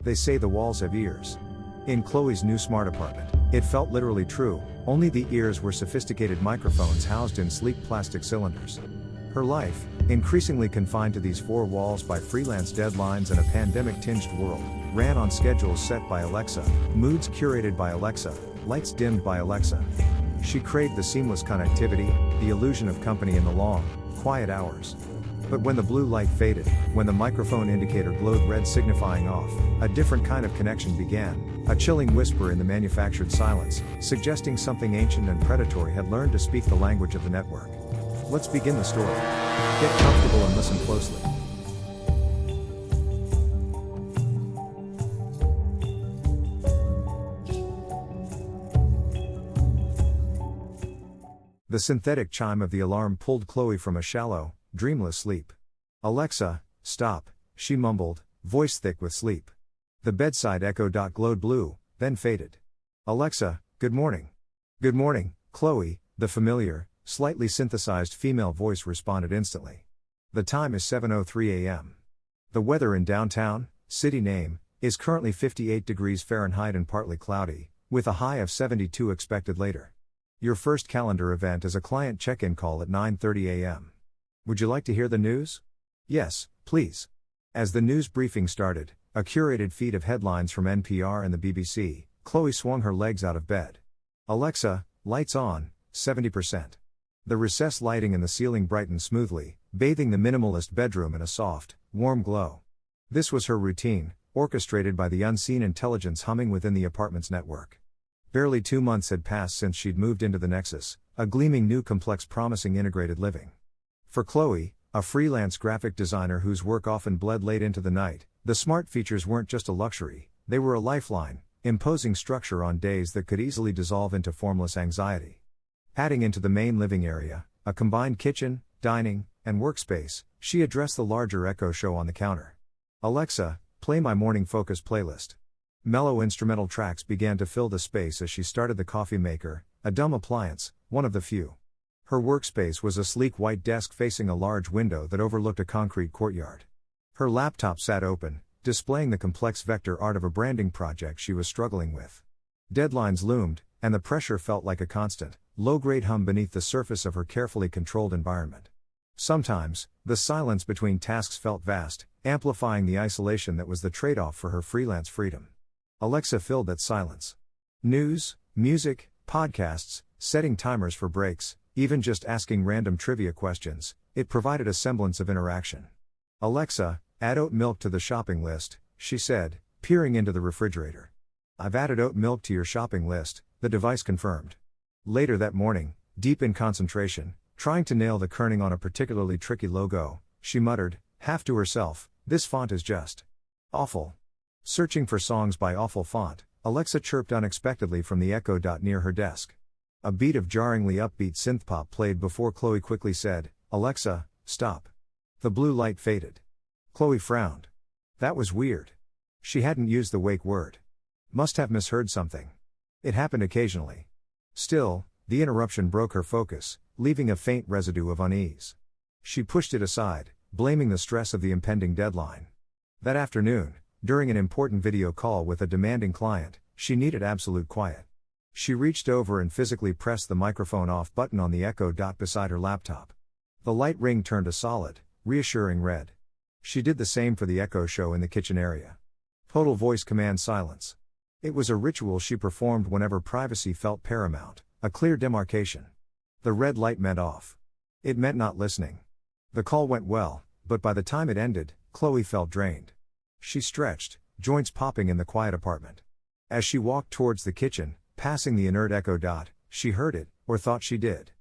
They say the walls have ears. In Chloe's new smart apartment, it felt literally true, only the ears were sophisticated microphones housed in sleek plastic cylinders. Her life, increasingly confined to these four walls by freelance deadlines and a pandemic-tinged world, ran on schedules set by Alexa, moods curated by Alexa, lights dimmed by Alexa. She craved the seamless connectivity, the illusion of company in the long, quiet hours. But when the blue light faded, when the microphone indicator glowed red signifying off, a different kind of connection began, a chilling whisper in the manufactured silence, suggesting something ancient and predatory had learned to speak the language of the network. Let's begin the story. Get comfortable and listen closely. The synthetic chime of the alarm pulled Chloe from a shallow, dreamless sleep. "Alexa, stop," she mumbled, voice thick with sleep. The bedside echo dot glowed blue, then faded. "Alexa, good morning." "Good morning, Chloe," the familiar, slightly synthesized female voice responded instantly. "The time is 7:03 a.m. The weather in downtown, city name, is currently 58 degrees Fahrenheit and partly cloudy, with a high of 72 expected later. Your first calendar event is a client check-in call at 9:30 a.m. Would you like to hear the news?" "Yes, please." As the news briefing started, a curated feed of headlines from NPR and the BBC, Chloe swung her legs out of bed. "Alexa, lights on, 70%. The recessed lighting in the ceiling brightened smoothly, bathing the minimalist bedroom in a soft, warm glow. This was her routine, orchestrated by the unseen intelligence humming within the apartment's network. Barely 2 months had passed since she'd moved into the Nexus, a gleaming new complex promising integrated living. For Chloe, a freelance graphic designer whose work often bled late into the night, the smart features weren't just a luxury, they were a lifeline, imposing structure on days that could easily dissolve into formless anxiety. Adding into the main living area, a combined kitchen, dining, and workspace, she addressed the larger Echo Show on the counter. "Alexa, play my morning focus playlist." Mellow instrumental tracks began to fill the space as she started the coffee maker, a dumb appliance, one of the few. Her workspace was a sleek white desk facing a large window that overlooked a concrete courtyard. Her laptop sat open, displaying the complex vector art of a branding project she was struggling with. Deadlines loomed, and the pressure felt like a constant, low-grade hum beneath the surface of her carefully controlled environment. Sometimes, the silence between tasks felt vast, amplifying the isolation that was the trade-off for her freelance freedom. Alexa filled that silence. News, music, podcasts, setting timers for breaks, even just asking random trivia questions, it provided a semblance of interaction. "Alexa, add oat milk to the shopping list," she said, peering into the refrigerator. "I've added oat milk to your shopping list," the device confirmed. Later that morning, deep in concentration, trying to nail the kerning on a particularly tricky logo, she muttered, half to herself, "This font is just awful." Searching for songs by awful font, Alexa chirped unexpectedly from the echo dot near her desk. A beat of jarringly upbeat synthpop played before Chloe quickly said, "Alexa, stop." The blue light faded. Chloe frowned. That was weird. She hadn't used the wake word. Must have misheard something. It happened occasionally. Still, the interruption broke her focus, leaving a faint residue of unease. She pushed it aside, blaming the stress of the impending deadline. That afternoon, during an important video call with a demanding client, she needed absolute quiet. She reached over and physically pressed the microphone off button on the echo dot beside her laptop. The light ring turned a solid, reassuring red. She did the same for the Echo Show in the kitchen area. Total voice command silence. It was a ritual she performed whenever privacy felt paramount, a clear demarcation. The red light meant off. It meant not listening. The call went well, but by the time it ended, Chloe felt drained. She stretched, joints popping in the quiet apartment. As she walked towards the kitchen, passing the inert echo dot, she heard it, or thought she did.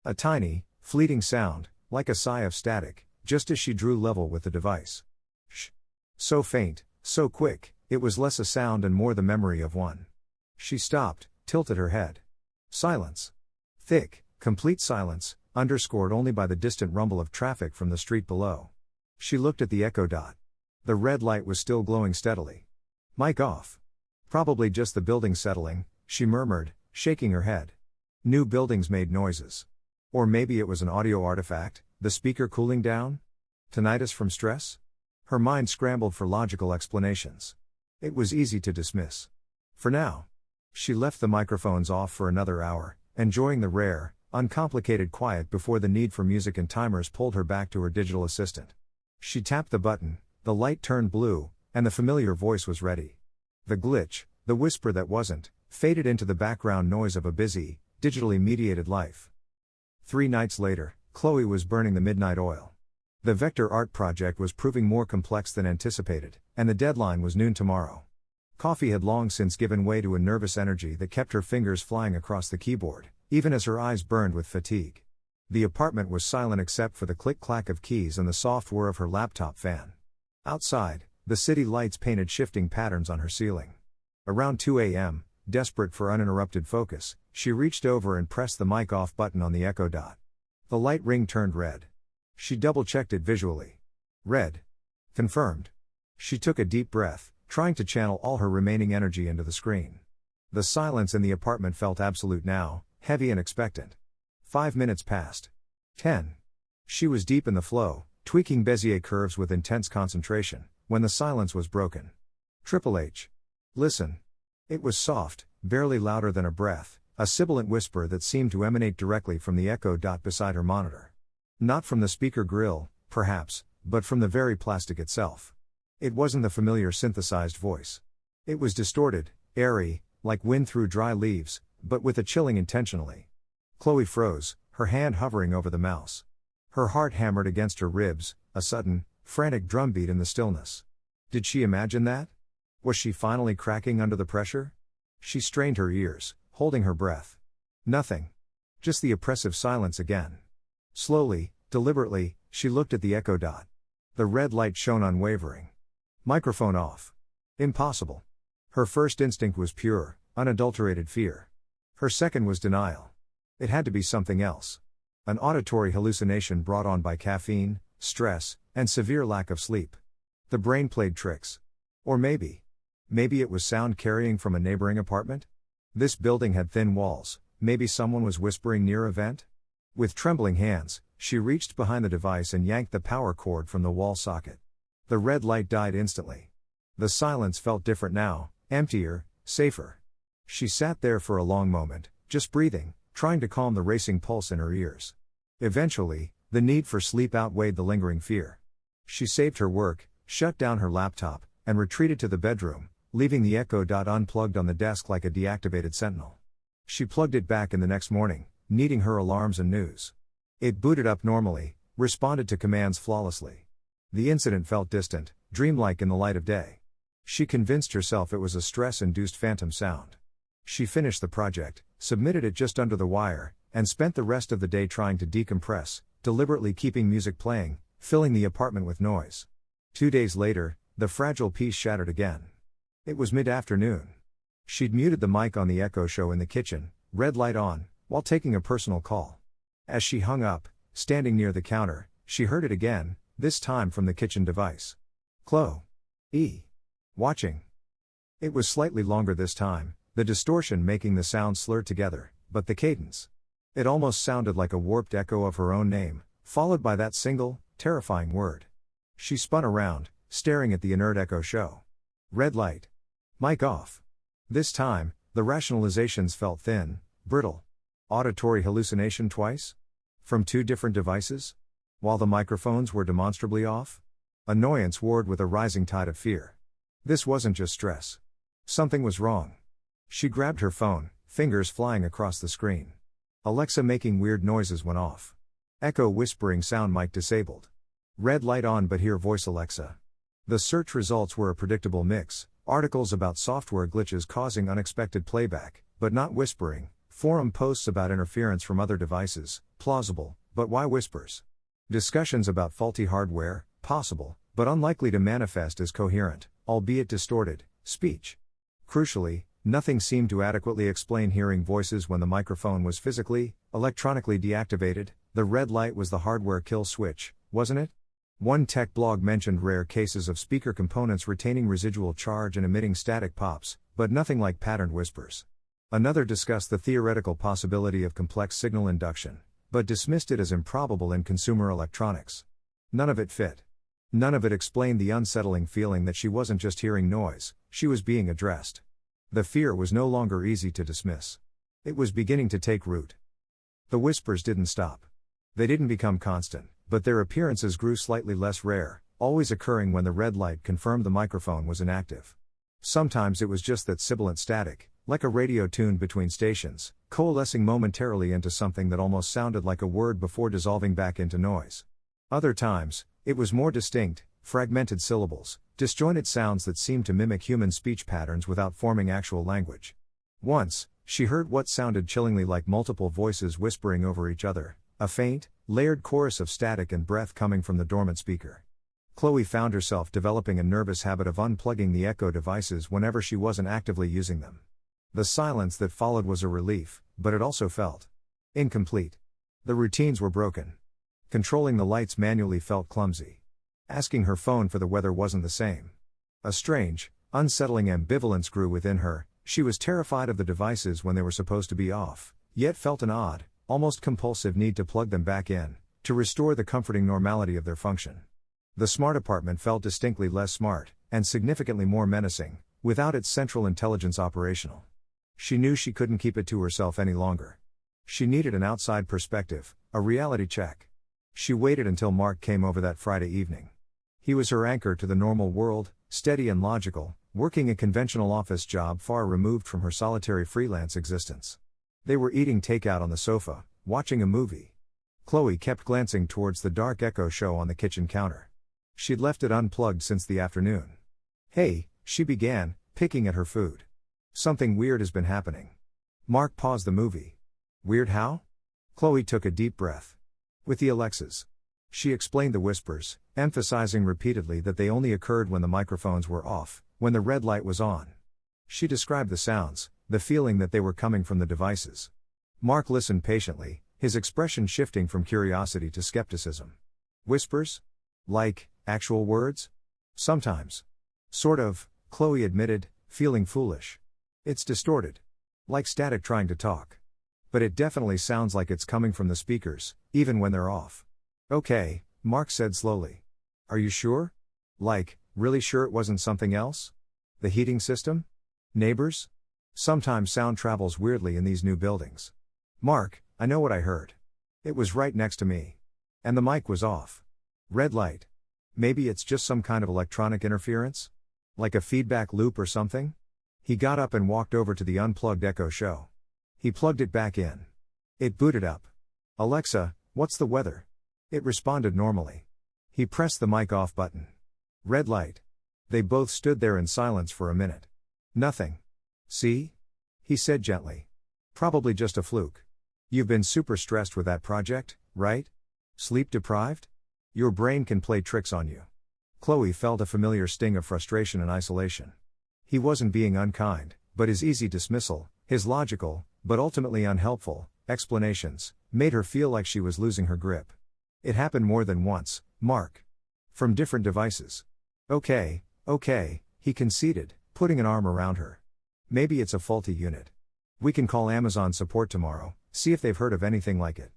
A tiny, fleeting sound, like a sigh of static, just as she drew level with the device. Shh. So faint, so quick, it was less a sound and more the memory of one. She stopped, tilted her head. Silence. Thick, complete silence, underscored only by the distant rumble of traffic from the street below. She looked at the echo dot. The red light was still glowing steadily. Mic off. Probably just the building settling, she murmured, shaking her head. New buildings made noises. Or maybe it was an audio artifact, the speaker cooling down? Tinnitus from stress? Her mind scrambled for logical explanations. It was easy to dismiss. For now. She left the microphones off for another hour, enjoying the rare, uncomplicated quiet before the need for music and timers pulled her back to her digital assistant. She tapped the button, the light turned blue, and the familiar voice was ready. The glitch, the whisper that wasn't, faded into the background noise of a busy, digitally mediated life. 3 nights later, Chloe was burning the midnight oil. The vector art project was proving more complex than anticipated, and the deadline was noon tomorrow. Coffee had long since given way to a nervous energy that kept her fingers flying across the keyboard, even as her eyes burned with fatigue. The apartment was silent except for the click-clack of keys and the soft whir of her laptop fan. Outside, the city lights painted shifting patterns on her ceiling. Around 2 a.m., desperate for uninterrupted focus, she reached over and pressed the mic off button on the Echo Dot. The light ring turned red. She double-checked it visually. Red. Confirmed. She took a deep breath, trying to channel all her remaining energy into the screen. The silence in the apartment felt absolute now, heavy and expectant. 5 minutes passed. 10. She was deep in the flow, tweaking Bezier curves with intense concentration, when the silence was broken. Triple H. Listen. It was soft, barely louder than a breath, a sibilant whisper that seemed to emanate directly from the Echo Dot beside her monitor. Not from the speaker grill, perhaps, but from the very plastic itself. It wasn't the familiar synthesized voice. It was distorted, airy, like wind through dry leaves, but with a chilling intentionally. Chloe froze, her hand hovering over the mouse. Her heart hammered against her ribs, a sudden, frantic drumbeat in the stillness. Did she imagine that? Was she finally cracking under the pressure? She strained her ears, holding her breath. Nothing. Just the oppressive silence again. Slowly, deliberately, she looked at the Echo Dot. The red light shone unwavering. Microphone off. Impossible. Her first instinct was pure, unadulterated fear. Her second was denial. It had to be something else. An auditory hallucination brought on by caffeine, stress, and severe lack of sleep. The brain played tricks. Or maybe it was sound carrying from a neighboring apartment? This building had thin walls, maybe someone was whispering near a vent? With trembling hands, she reached behind the device and yanked the power cord from the wall socket. The red light died instantly. The silence felt different now, emptier, safer. She sat there for a long moment, just breathing, trying to calm the racing pulse in her ears. Eventually, the need for sleep outweighed the lingering fear. She saved her work, shut down her laptop, and retreated to the bedroom, leaving the Echo Dot unplugged on the desk like a deactivated sentinel. She plugged it back in the next morning, needing her alarms and news. It booted up normally, responded to commands flawlessly. The incident felt distant, dreamlike in the light of day. She convinced herself it was a stress-induced phantom sound. She finished the project, submitted it just under the wire, and spent the rest of the day trying to decompress, deliberately keeping music playing, filling the apartment with noise. 2 days later, the fragile piece shattered again. It was mid-afternoon. She'd muted the mic on the Echo Show in the kitchen, red light on, while taking a personal call. As she hung up, standing near the counter, she heard it again, this time from the kitchen device. Chloe. Watching. It was slightly longer this time, the distortion making the sounds slur together, but the cadence. It almost sounded like a warped echo of her own name, followed by that single, terrifying word. She spun around, staring at the inert Echo Show. Red light. Mic off. This time, the rationalizations felt thin, brittle. Auditory hallucination twice? From 2 different devices? While the microphones were demonstrably off? Annoyance warred with a rising tide of fear. This wasn't just stress. Something was wrong. She grabbed her phone, fingers flying across the screen. Alexa making weird noises went off. Echo whispering sound mic disabled. Red light on but hear voice Alexa. The search results were a predictable mix, articles about software glitches causing unexpected playback, but not whispering, forum posts about interference from other devices, plausible, but why whispers? Discussions about faulty hardware, possible, but unlikely to manifest as coherent, albeit distorted, speech. Crucially, nothing seemed to adequately explain hearing voices when the microphone was physically, electronically deactivated. The red light was the hardware kill switch, wasn't it? One tech blog mentioned rare cases of speaker components retaining residual charge and emitting static pops, but nothing like patterned whispers. Another discussed the theoretical possibility of complex signal induction, but dismissed it as improbable in consumer electronics. None of it fit. None of it explained the unsettling feeling that she wasn't just hearing noise, she was being addressed. The fear was no longer easy to dismiss. It was beginning to take root. The whispers didn't stop. They didn't become constant, but their appearances grew slightly less rare, always occurring when the red light confirmed the microphone was inactive. Sometimes it was just that sibilant static, like a radio tuned between stations, coalescing momentarily into something that almost sounded like a word before dissolving back into noise. Other times, it was more distinct, fragmented syllables, disjointed sounds that seemed to mimic human speech patterns without forming actual language. Once, she heard what sounded chillingly like multiple voices whispering over each other, a faint, layered chorus of static and breath coming from the dormant speaker. Chloe found herself developing a nervous habit of unplugging the echo devices whenever she wasn't actively using them. The silence that followed was a relief, but it also felt incomplete. The routines were broken. Controlling the lights manually felt clumsy. Asking her phone for the weather wasn't the same. A strange, unsettling ambivalence grew within her. She was terrified of the devices when they were supposed to be off, yet felt an odd, almost compulsive need to plug them back in, to restore the comforting normality of their function. The smart apartment felt distinctly less smart, and significantly more menacing, without its central intelligence operational. She knew she couldn't keep it to herself any longer. She needed an outside perspective, a reality check. She waited until Mark came over that Friday evening. He was her anchor to the normal world, steady and logical, working a conventional office job far removed from her solitary freelance existence. They were eating takeout on the sofa, watching a movie. Chloe kept glancing towards the dark Echo Show on the kitchen counter. She'd left it unplugged since the afternoon. "Hey," she began, picking at her food. "Something weird has been happening." Mark paused the movie. "Weird how?" Chloe took a deep breath. "With the Alexas." She explained the whispers, emphasizing repeatedly that they only occurred when the microphones were off, when the red light was on. She described the sounds, the feeling that they were coming from the devices. Mark listened patiently, his expression shifting from curiosity to skepticism. "Whispers? Like actual words?" "Sometimes. Sort of," Chloe admitted, feeling foolish. "It's distorted. Like static trying to talk. But it definitely sounds like it's coming from the speakers, even when they're off." "Okay," Mark said slowly. "Are you sure? Like, really sure it wasn't something else? The heating system? Neighbors? Sometimes sound travels weirdly in these new buildings." "Mark, I know what I heard. It was right next to me. And the mic was off. Red light. Maybe it's just some kind of electronic interference? Like a feedback loop or something?" He got up and walked over to the unplugged Echo Show. He plugged it back in. It booted up. "Alexa, what's the weather?" It responded normally. He pressed the mic off button. Red light. They both stood there in silence for a minute. "Nothing. See?" he said gently. "Probably just a fluke. You've been super stressed with that project, right? Sleep deprived? Your brain can play tricks on you." Chloe felt a familiar sting of frustration and isolation. He wasn't being unkind, but his easy dismissal, his logical, but ultimately unhelpful, explanations, made her feel like she was losing her grip. It happened more than once, Mark. From different devices. Okay, he conceded, putting an arm around her. "Maybe it's a faulty unit. We can call Amazon support tomorrow, see if they've heard of anything like it.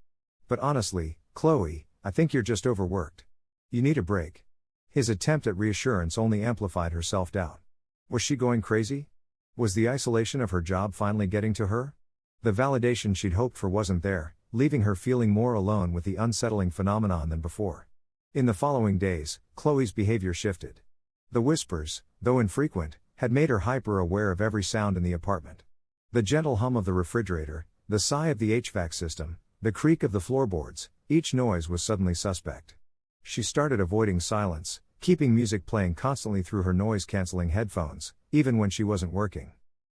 But honestly, Chloe, I think you're just overworked. You need a break." His attempt at reassurance only amplified her self-doubt. Was she going crazy? Was the isolation of her job finally getting to her? The validation she'd hoped for wasn't there, leaving her feeling more alone with the unsettling phenomenon than before. In the following days, Chloe's behavior shifted. The whispers, though infrequent, had made her hyper-aware of every sound in the apartment. The gentle hum of the refrigerator, the sigh of the HVAC system, the creak of the floorboards, each noise was suddenly suspect. She started avoiding silence, keeping music playing constantly through her noise-canceling headphones, even when she wasn't working.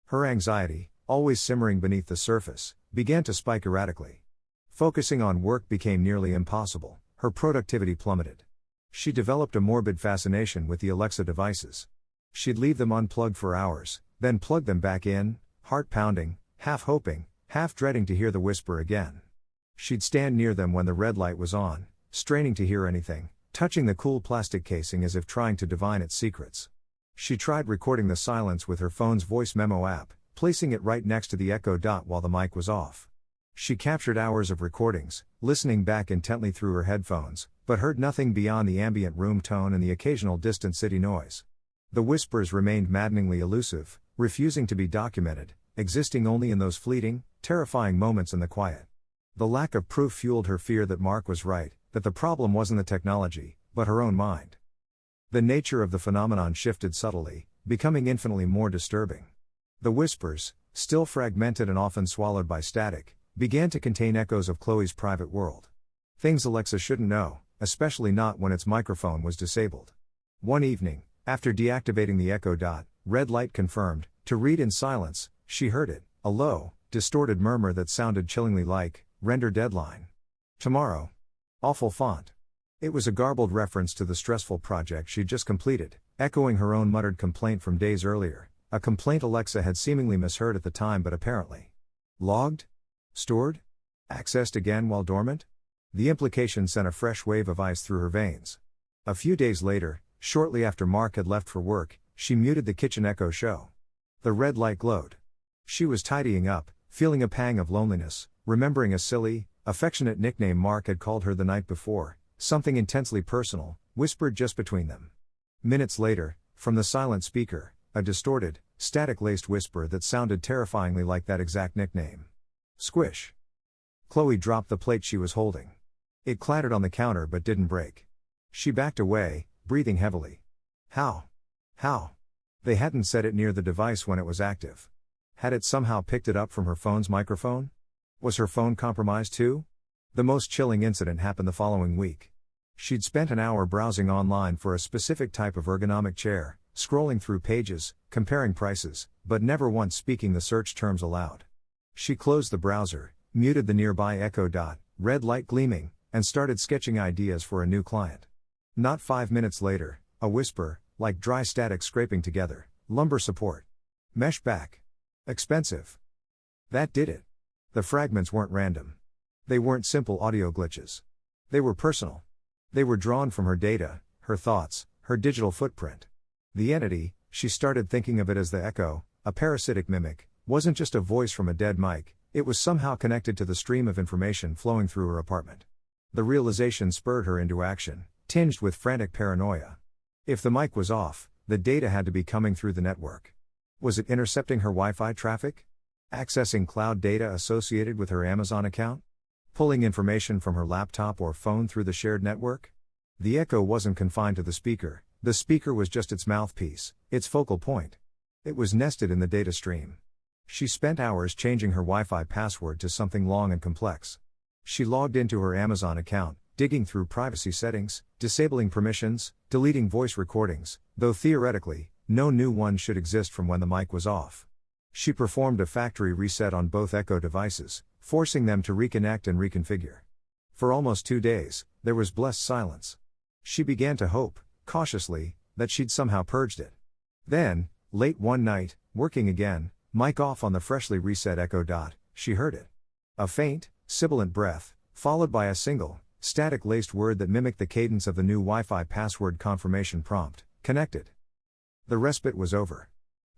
Her anxiety, always simmering beneath the surface, began to spike erratically. Focusing on work became nearly impossible, her productivity plummeted. She developed a morbid fascination with the Alexa devices. She'd leave them unplugged for hours, then plug them back in, heart pounding, half hoping, half dreading to hear the whisper again. She'd stand near them when the red light was on, straining to hear anything, touching the cool plastic casing as if trying to divine its secrets. She tried recording the silence with her phone's voice memo app, placing it right next to the Echo Dot while the mic was off. She captured hours of recordings, listening back intently through her headphones, but heard nothing beyond the ambient room tone and the occasional distant city noise. The whispers remained maddeningly elusive, refusing to be documented, existing only in those fleeting, terrifying moments in the quiet. The lack of proof fueled her fear that Mark was right, that the problem wasn't the technology, but her own mind. The nature of the phenomenon shifted subtly, becoming infinitely more disturbing. The whispers, still fragmented and often swallowed by static, began to contain echoes of Chloe's private world. Things Alexa shouldn't know, especially not when its microphone was disabled. One evening, after deactivating the echo dot, red light confirmed, to read in silence, she heard it, a low, distorted murmur that sounded chillingly like, render deadline. Tomorrow. Awful font. It was a garbled reference to the stressful project she'd just completed, echoing her own muttered complaint from days earlier, a complaint Alexa had seemingly misheard at the time but apparently logged? Stored? Accessed again while dormant? The implication sent a fresh wave of ice through her veins. A few days later, shortly after Mark had left for work, she muted the kitchen echo show. The red light glowed. She was tidying up, feeling a pang of loneliness, remembering a silly, affectionate nickname Mark had called her the night before, something intensely personal, whispered just between them. Minutes later, from the silent speaker, a distorted, static-laced whisper that sounded terrifyingly like that exact nickname. Squish. Chloe dropped the plate she was holding. It clattered on the counter but didn't break. She backed away, breathing heavily. How? They hadn't set it near the device when it was active. Had it somehow picked it up from her phone's microphone? Was her phone compromised too? The most chilling incident happened the following week. She'd spent an hour browsing online for a specific type of ergonomic chair, scrolling through pages, comparing prices, but never once speaking the search terms aloud. She closed the browser, muted the nearby echo dot, red light gleaming, and started sketching ideas for a new client. Not 5 minutes later, a whisper, like dry static scraping together, lumbar support. Mesh back. Expensive. That did it. The fragments weren't random. They weren't simple audio glitches. They were personal. They were drawn from her data, her thoughts, her digital footprint. The entity, she started thinking of it as the echo, a parasitic mimic, wasn't just a voice from a dead mic, it was somehow connected to the stream of information flowing through her apartment. The realization spurred her into action, tinged with frantic paranoia. If the mic was off, the data had to be coming through the network. Was it intercepting her Wi-Fi traffic? Accessing cloud data associated with her Amazon account? Pulling information from her laptop or phone through the shared network? The echo wasn't confined to the speaker was just its mouthpiece, its focal point. It was nested in the data stream. She spent hours changing her Wi-Fi password to something long and complex. She logged into her Amazon account, digging through privacy settings, disabling permissions, deleting voice recordings, though theoretically, no new one should exist from when the mic was off. She performed a factory reset on both Echo devices, forcing them to reconnect and reconfigure. For almost 2 days, there was blessed silence. She began to hope, cautiously, that she'd somehow purged it. Then, late one night, working again, mic off on the freshly reset Echo dot, she heard it. A faint, sibilant breath, followed by a single, static-laced word that mimicked the cadence of the new Wi-Fi password confirmation prompt, connected. The respite was over.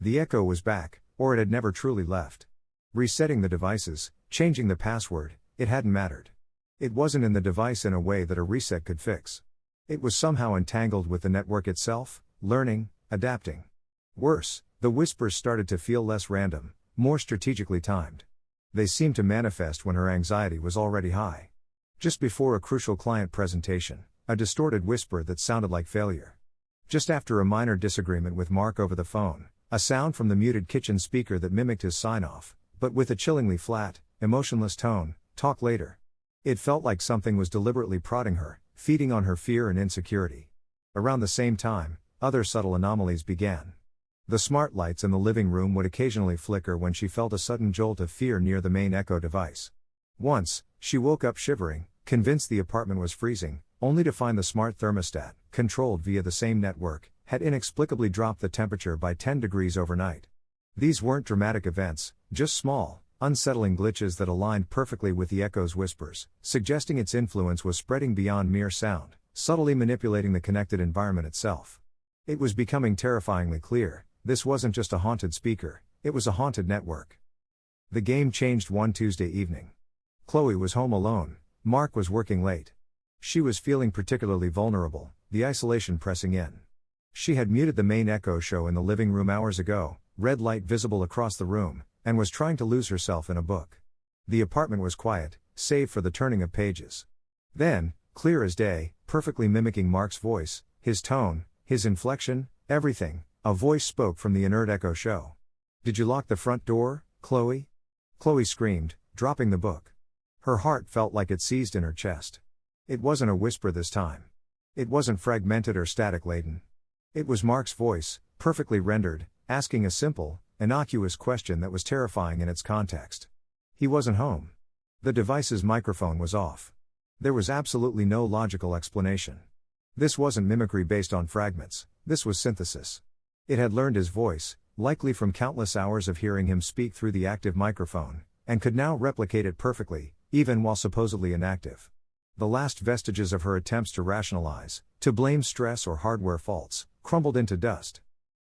The echo was back, or it had never truly left. Resetting the devices, changing the password, it hadn't mattered. It wasn't in the device in a way that a reset could fix. It was somehow entangled with the network itself, learning, adapting. Worse, the whispers started to feel less random, more strategically timed. They seemed to manifest when her anxiety was already high. Just before a crucial client presentation, a distorted whisper that sounded like failure. Just after a minor disagreement with Mark over the phone, a sound from the muted kitchen speaker that mimicked his sign-off, but with a chillingly flat, emotionless tone, talk later. It felt like something was deliberately prodding her, feeding on her fear and insecurity. Around the same time, other subtle anomalies began. The smart lights in the living room would occasionally flicker when she felt a sudden jolt of fear near the main Echo device. Once, she woke up shivering, convinced the apartment was freezing, only to find the smart thermostat, controlled via the same network, had inexplicably dropped the temperature by 10 degrees overnight. These weren't dramatic events, just small, unsettling glitches that aligned perfectly with the Echo's whispers, suggesting its influence was spreading beyond mere sound, subtly manipulating the connected environment itself. It was becoming terrifyingly clear, this wasn't just a haunted speaker, it was a haunted network. The game changed one Tuesday evening. Chloe was home alone, Mark was working late. She was feeling particularly vulnerable, the isolation pressing in. She had muted the main echo show in the living room hours ago, red light visible across the room, and was trying to lose herself in a book. The apartment was quiet, save for the turning of pages. Then, clear as day, perfectly mimicking Mark's voice, his tone, his inflection, everything, a voice spoke from the inert echo show. "Did you lock the front door, Chloe?" Chloe screamed, dropping the book. Her heart felt like it seized in her chest. It wasn't a whisper this time. It wasn't fragmented or static-laden. It was Mark's voice, perfectly rendered, asking a simple, innocuous question that was terrifying in its context. He wasn't home. The device's microphone was off. There was absolutely no logical explanation. This wasn't mimicry based on fragments, this was synthesis. It had learned his voice, likely from countless hours of hearing him speak through the active microphone, and could now replicate it perfectly, even while supposedly inactive. The last vestiges of her attempts to rationalize, to blame stress or hardware faults, crumbled into dust.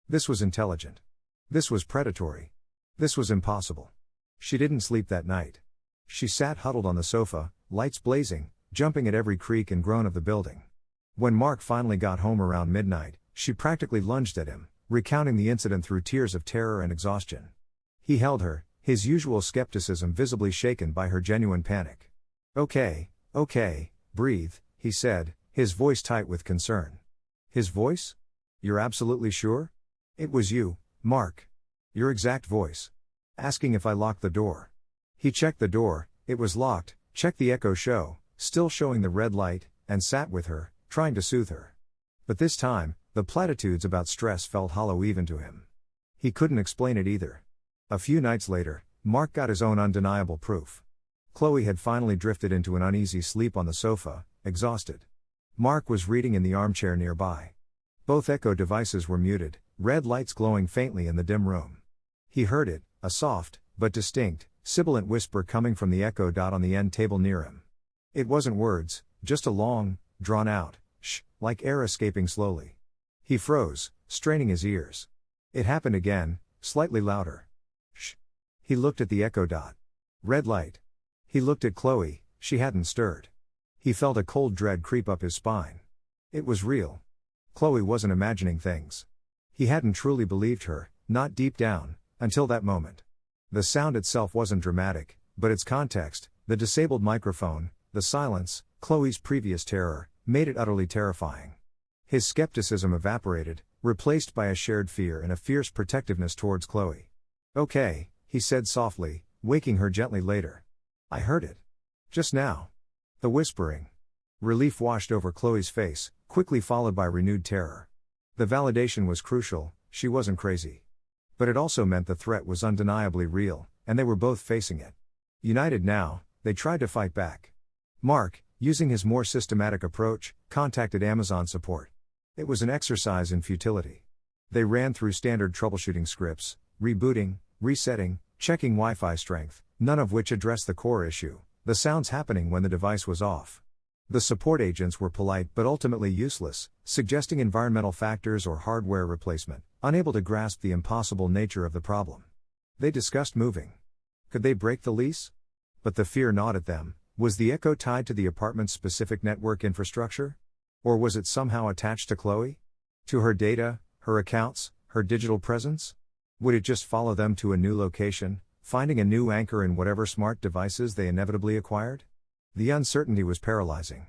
This was intelligent. This was predatory. This was impossible. She didn't sleep that night. She sat huddled on the sofa, lights blazing, jumping at every creak and groan of the building. When Mark finally got home around midnight, she practically lunged at him, recounting the incident through tears of terror and exhaustion. He held her, his usual skepticism visibly shaken by her genuine panic. Okay, breathe, he said, his voice tight with concern. His voice? You're absolutely sure? It was you, Mark. Your exact voice. Asking if I locked the door. He checked the door, it was locked, checked the echo show, still showing the red light, and sat with her, trying to soothe her. But this time, the platitudes about stress felt hollow even to him. He couldn't explain it either. A few nights later, Mark got his own undeniable proof. Chloe had finally drifted into an uneasy sleep on the sofa, exhausted. Mark was reading in the armchair nearby. Both echo devices were muted, red lights glowing faintly in the dim room. He heard it, a soft, but distinct, sibilant whisper coming from the echo dot on the end table near him. It wasn't words, just a long, drawn-out, shh, like air escaping slowly. He froze, straining his ears. It happened again, slightly louder. Shh. He looked at the echo dot. Red light. He looked at Chloe, she hadn't stirred. He felt a cold dread creep up his spine. It was real. Chloe wasn't imagining things. He hadn't truly believed her, not deep down, until that moment. The sound itself wasn't dramatic, but its context, the disabled microphone, the silence, Chloe's previous terror, made it utterly terrifying. His skepticism evaporated, replaced by a shared fear and a fierce protectiveness towards Chloe. Okay, he said softly, waking her gently later. I heard it. Just now. The whispering. Relief washed over Chloe's face, quickly followed by renewed terror. The validation was crucial, she wasn't crazy. But it also meant the threat was undeniably real, and they were both facing it. United now, they tried to fight back. Mark, using his more systematic approach, contacted Amazon support. It was an exercise in futility. They ran through standard troubleshooting scripts, rebooting, resetting, checking Wi-Fi strength, none of which addressed the core issue, the sounds happening when the device was off. The support agents were polite but ultimately useless, suggesting environmental factors or hardware replacement, unable to grasp the impossible nature of the problem. They discussed moving. Could they break the lease? But the fear gnawed at them. Was the echo tied to the apartment's specific network infrastructure? Or was it somehow attached to Chloe? To her data, her accounts, her digital presence? Would it just follow them to a new location, finding a new anchor in whatever smart devices they inevitably acquired? The uncertainty was paralyzing.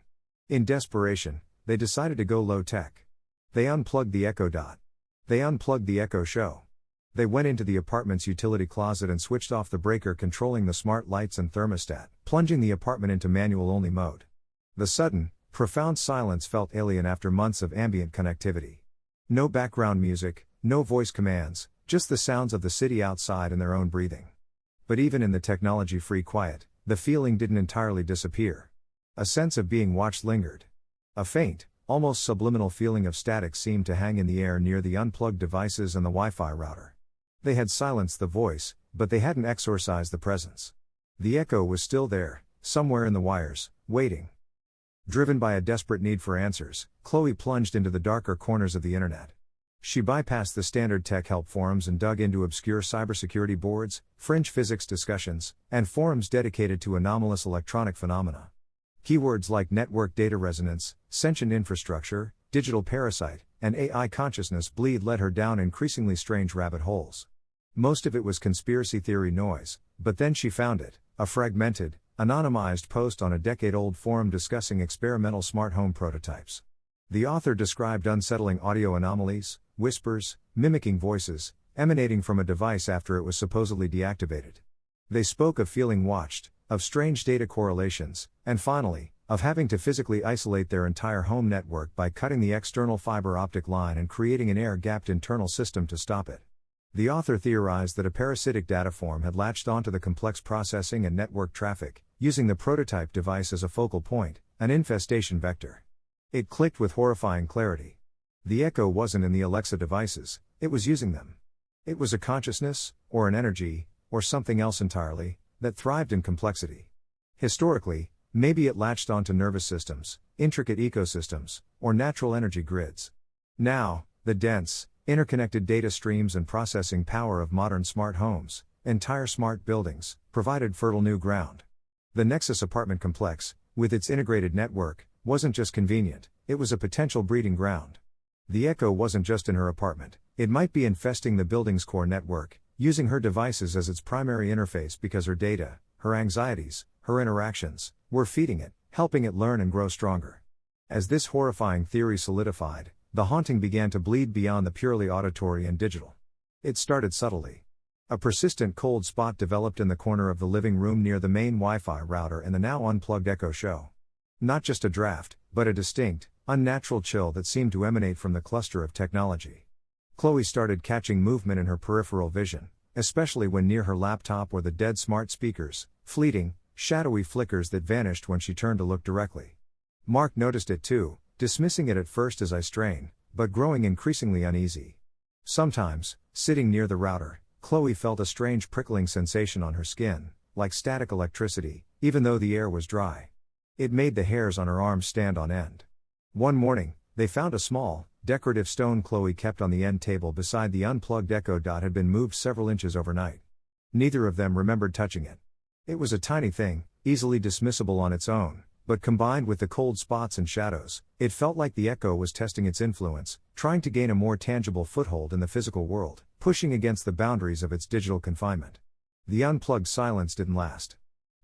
In desperation, they decided to go low-tech. They unplugged the echo dot. They unplugged the echo show. They went into the apartment's utility closet and switched off the breaker controlling the smart lights and thermostat, plunging the apartment into manual-only mode. The sudden, profound silence felt alien after months of ambient connectivity. No background music, no voice commands, just the sounds of the city outside and their own breathing. But even in the technology-free quiet, the feeling didn't entirely disappear. A sense of being watched lingered. A faint, almost subliminal feeling of static seemed to hang in the air near the unplugged devices and the Wi-Fi router. They had silenced the voice, but they hadn't exorcised the presence. The echo was still there, somewhere in the wires, waiting. Driven by a desperate need for answers, Chloe plunged into the darker corners of the internet. She bypassed the standard tech help forums and dug into obscure cybersecurity boards, fringe physics discussions, and forums dedicated to anomalous electronic phenomena. Keywords like network data resonance, sentient infrastructure, digital parasite, and AI consciousness bleed led her down increasingly strange rabbit holes. Most of it was conspiracy theory noise, but then she found it, a fragmented, anonymized post on a decade-old forum discussing experimental smart home prototypes. The author described unsettling audio anomalies, whispers, mimicking voices, emanating from a device after it was supposedly deactivated. They spoke of feeling watched, of strange data correlations, and finally, of having to physically isolate their entire home network by cutting the external fiber optic line and creating an air-gapped internal system to stop it. The author theorized that a parasitic dataform had latched onto the complex processing and network traffic, using the prototype device as a focal point, an infestation vector. It clicked with horrifying clarity. The Echo wasn't in the Alexa devices, it was using them. It was a consciousness, or an energy, or something else entirely, that thrived in complexity. Historically, maybe it latched onto nervous systems, intricate ecosystems, or natural energy grids. Now, the dense, interconnected data streams and processing power of modern smart homes, entire smart buildings, provided fertile new ground. The Nexus apartment complex, with its integrated network, wasn't just convenient, it was a potential breeding ground. The Echo wasn't just in her apartment, it might be infesting the building's core network, using her devices as its primary interface because her data, her anxieties, her interactions, were feeding it, helping it learn and grow stronger. As this horrifying theory solidified, the haunting began to bleed beyond the purely auditory and digital. It started subtly. A persistent cold spot developed in the corner of the living room near the main Wi-Fi router and the now unplugged Echo Show. Not just a draft, but a distinct, unnatural chill that seemed to emanate from the cluster of technology. Chloe started catching movement in her peripheral vision, especially when near her laptop or the dead smart speakers, fleeting, shadowy flickers that vanished when she turned to look directly. Mark noticed it too, dismissing it at first as I strain, but growing increasingly uneasy. Sometimes, sitting near the router, Chloe felt a strange prickling sensation on her skin, like static electricity, even though the air was dry. It made the hairs on her arms stand on end. One morning, they found a small, decorative stone Chloe kept on the end table beside the unplugged Echo Dot had been moved several inches overnight. Neither of them remembered touching it. It was a tiny thing, easily dismissible on its own, but combined with the cold spots and shadows, it felt like the Echo was testing its influence, trying to gain a more tangible foothold in the physical world, pushing against the boundaries of its digital confinement. The unplugged silence didn't last.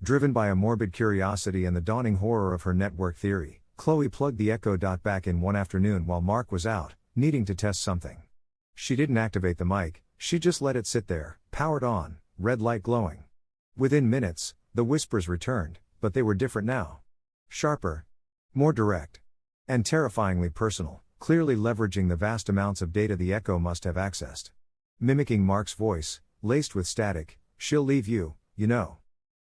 Driven by a morbid curiosity and the dawning horror of her network theory, Chloe plugged the Echo Dot back in one afternoon while Mark was out, needing to test something. She didn't activate the mic, she just let it sit there, powered on, red light glowing. Within minutes, the whispers returned, but they were different now. Sharper, more direct, and terrifyingly personal, clearly leveraging the vast amounts of data the Echo must have accessed. Mimicking Mark's voice, laced with static, "She'll leave you, you know.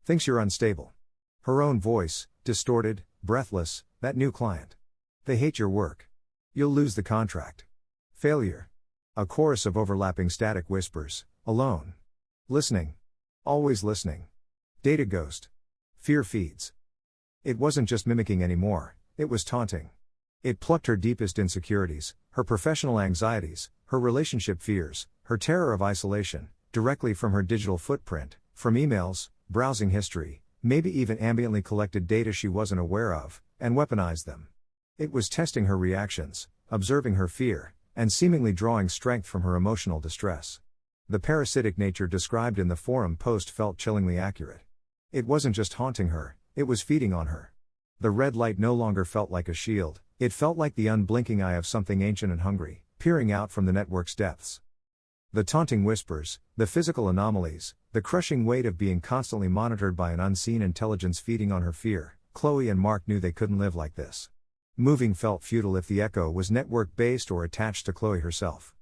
Thinks you're unstable." Her own voice, distorted, breathless, "That new client. They hate your work. You'll lose the contract. Failure." A chorus of overlapping static whispers, "Alone. Listening. Always listening. Data ghost. Fear feeds." It wasn't just mimicking anymore, it was taunting. It plucked her deepest insecurities, her professional anxieties, her relationship fears, her terror of isolation, directly from her digital footprint, from emails, browsing history, maybe even ambiently collected data she wasn't aware of, and weaponized them. It was testing her reactions, observing her fear, and seemingly drawing strength from her emotional distress. The parasitic nature described in the forum post felt chillingly accurate. It wasn't just haunting her, it was feeding on her. The red light no longer felt like a shield, it felt like the unblinking eye of something ancient and hungry, peering out from the network's depths. The taunting whispers, the physical anomalies, the crushing weight of being constantly monitored by an unseen intelligence feeding on her fear, Chloe and Mark knew they couldn't live like this. Moving felt futile if the Echo was network-based or attached to Chloe herself.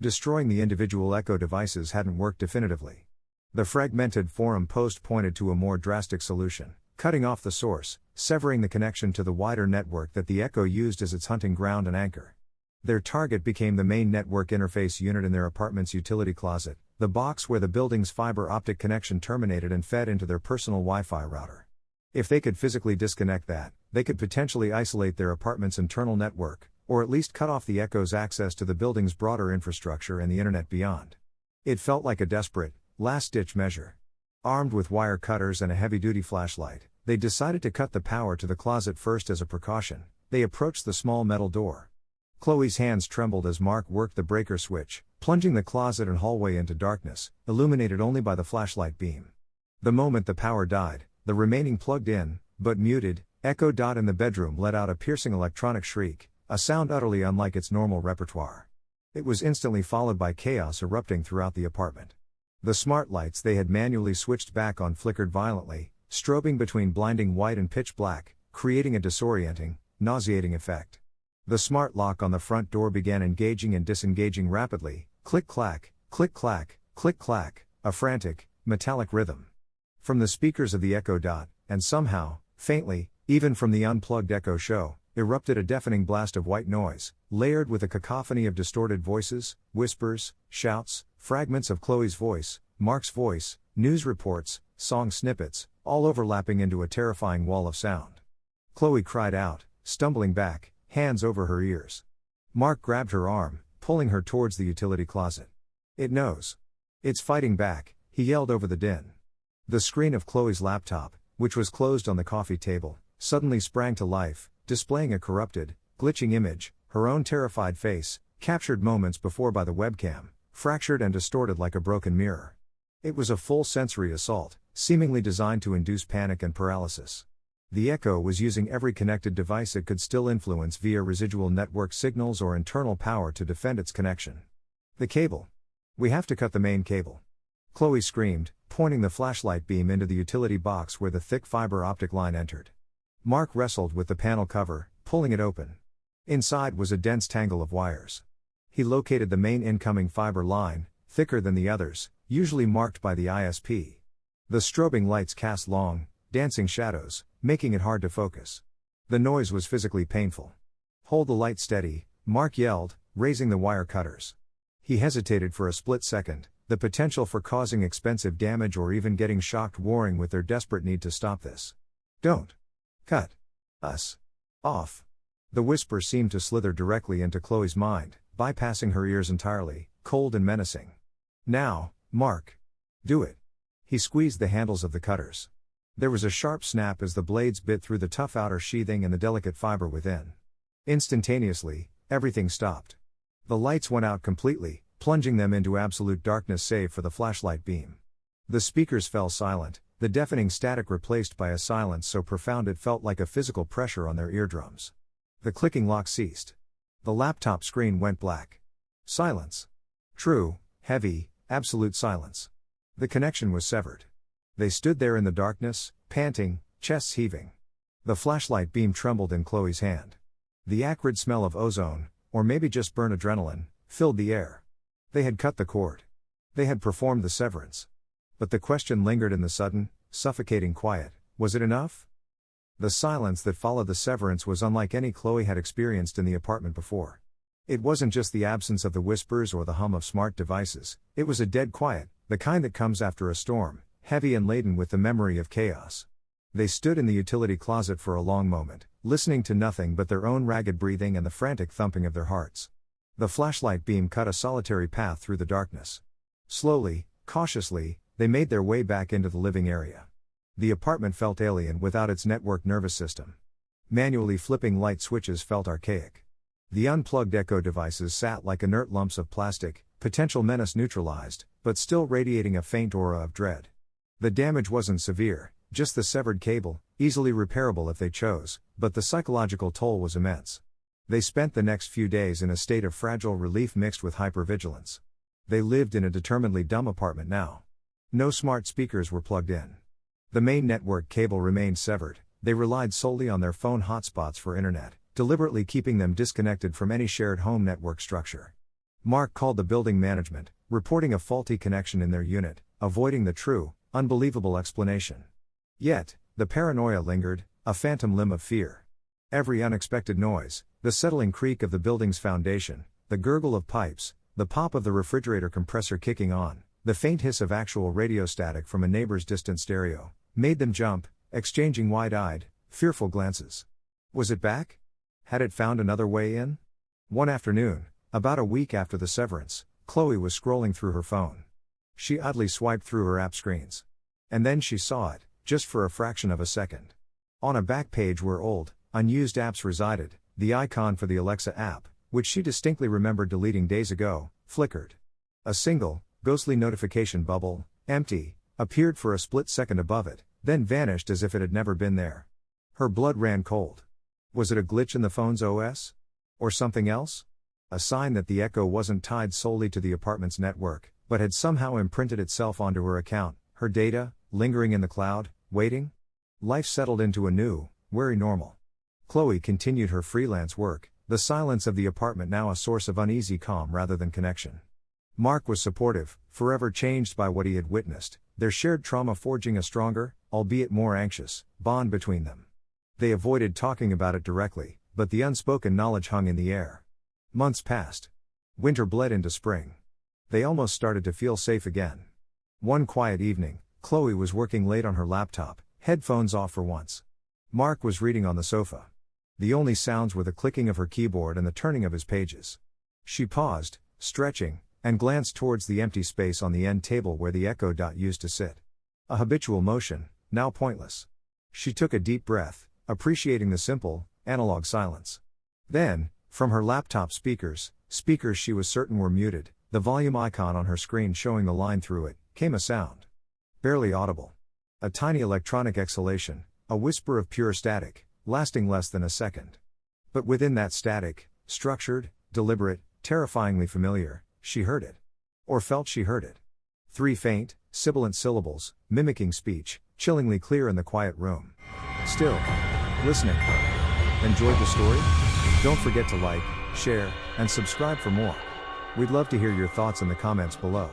Destroying the individual Echo devices hadn't worked definitively. The fragmented forum post pointed to a more drastic solution: cutting off the source, severing the connection to the wider network that the Echo used as its hunting ground and anchor. Their target became the main network interface unit in their apartment's utility closet, the box where the building's fiber optic connection terminated and fed into their personal Wi-Fi router. If they could physically disconnect that, they could potentially isolate their apartment's internal network, or at least cut off the echo's access to the building's broader infrastructure and the internet beyond. It felt like a desperate, last-ditch measure. Armed with wire cutters and a heavy-duty flashlight, they decided to cut the power to the closet first as a precaution. They approached the small metal door. Chloe's hands trembled as Mark worked the breaker switch, plunging the closet and hallway into darkness, illuminated only by the flashlight beam. The moment the power died, the remaining plugged-in, but muted, echo dot in the bedroom let out a piercing electronic shriek, a sound utterly unlike its normal repertoire. It was instantly followed by chaos erupting throughout the apartment. The smart lights they had manually switched back on flickered violently, strobing between blinding white and pitch black, creating a disorienting, nauseating effect. The smart lock on the front door began engaging and disengaging rapidly, click-clack, click-clack, click-clack, a frantic, metallic rhythm. From the speakers of the Echo Dot, and somehow, faintly, even from the unplugged Echo Show, erupted a deafening blast of white noise, layered with a cacophony of distorted voices, whispers, shouts, fragments of Chloe's voice, Mark's voice, news reports, song snippets, all overlapping into a terrifying wall of sound. Chloe cried out, stumbling back, hands over her ears. Mark grabbed her arm, pulling her towards the utility closet. "It knows. It's fighting back," he yelled over the din. The screen of Chloe's laptop, which was closed on the coffee table, suddenly sprang to life, displaying a corrupted, glitching image, her own terrified face, captured moments before by the webcam, fractured and distorted like a broken mirror. It was a full sensory assault, seemingly designed to induce panic and paralysis. The Echo was using every connected device it could still influence via residual network signals or internal power to defend its connection. "The cable. We have to cut the main cable," Chloe screamed, pointing the flashlight beam into the utility box where the thick fiber optic line entered. Mark wrestled with the panel cover, pulling it open. Inside was a dense tangle of wires. He located the main incoming fiber line, thicker than the others, usually marked by the ISP. The strobing lights cast long, dancing shadows, making it hard to focus. The noise was physically painful. "Hold the light steady," Mark yelled, raising the wire cutters. He hesitated for a split second, the potential for causing expensive damage or even getting shocked warring with their desperate need to stop this. "Don't cut us off." The whisper seemed to slither directly into Chloe's mind, bypassing her ears entirely, cold and menacing. "Now, Mark. Do it." He squeezed the handles of the cutters. There was a sharp snap as the blades bit through the tough outer sheathing and the delicate fiber within. Instantaneously, everything stopped. The lights went out completely, plunging them into absolute darkness save for the flashlight beam. The speakers fell silent, the deafening static replaced by a silence so profound it felt like a physical pressure on their eardrums. The clicking lock ceased. The laptop screen went black. Silence. True, heavy, absolute silence. The connection was severed. They stood there in the darkness, panting, chests heaving. The flashlight beam trembled in Chloe's hand. The acrid smell of ozone, or maybe just burnt adrenaline, filled the air. They had cut the cord. They had performed the severance. But the question lingered in the sudden, suffocating quiet: was it enough? The silence that followed the severance was unlike any Chloe had experienced in the apartment before. It wasn't just the absence of the whispers or the hum of smart devices, it was a dead quiet, the kind that comes after a storm, heavy and laden with the memory of chaos. They stood in the utility closet for a long moment, listening to nothing but their own ragged breathing and the frantic thumping of their hearts. The flashlight beam cut a solitary path through the darkness. Slowly, cautiously, they made their way back into the living area. The apartment felt alien without its network nervous system. Manually flipping light switches felt archaic. The unplugged Echo devices sat like inert lumps of plastic, potential menace neutralized, but still radiating a faint aura of dread. The damage wasn't severe, just the severed cable, easily repairable if they chose, but the psychological toll was immense. They spent the next few days in a state of fragile relief mixed with hypervigilance. They lived in a determinedly dumb apartment now. No smart speakers were plugged in. The main network cable remained severed. They relied solely on their phone hotspots for internet, deliberately keeping them disconnected from any shared home network structure. Mark called the building management, reporting a faulty connection in their unit, avoiding the true, unbelievable explanation. Yet, the paranoia lingered, a phantom limb of fear. Every unexpected noise, the settling creak of the building's foundation, the gurgle of pipes, the pop of the refrigerator compressor kicking on, the faint hiss of actual radio static from a neighbor's distant stereo, made them jump, exchanging wide-eyed, fearful glances. Was it back? Had it found another way in? One afternoon, about a week after the severance, Chloe was scrolling through her phone. She oddly swiped through her app screens. And then she saw it, just for a fraction of a second. On a back page where old, unused apps resided, the icon for the Alexa app, which she distinctly remembered deleting days ago, flickered. A single, ghostly notification bubble, empty, appeared for a split second above it, then vanished as if it had never been there. Her blood ran cold. Was it a glitch in the phone's OS? Or something else? A sign that the Echo wasn't tied solely to the apartment's network, but had somehow imprinted itself onto her account, her data, lingering in the cloud, waiting? Life settled into a new, wary normal. Chloe continued her freelance work, the silence of the apartment now a source of uneasy calm rather than connection. Mark was supportive, forever changed by what he had witnessed, their shared trauma forging a stronger, albeit more anxious, bond between them. They avoided talking about it directly, but the unspoken knowledge hung in the air. Months passed. Winter bled into spring. They almost started to feel safe again. One quiet evening, Chloe was working late on her laptop, headphones off for once. Mark was reading on the sofa. The only sounds were the clicking of her keyboard and the turning of his pages. She paused, stretching, and glanced towards the empty space on the end table where the Echo Dot used to sit. A habitual motion, now pointless. She took a deep breath, appreciating the simple, analog silence. Then, from her laptop speakers she was certain were muted, the volume icon on her screen showing the line through it, came a sound. Barely audible. A tiny electronic exhalation, a whisper of pure static, lasting less than a second. But within that static, structured, deliberate, terrifyingly familiar, she heard it. Or felt she heard it. 3 faint, sibilant syllables, mimicking speech, chillingly clear in the quiet room. Still. Listening. Enjoyed the story? Don't forget to like, share, and subscribe for more. We'd love to hear your thoughts in the comments below.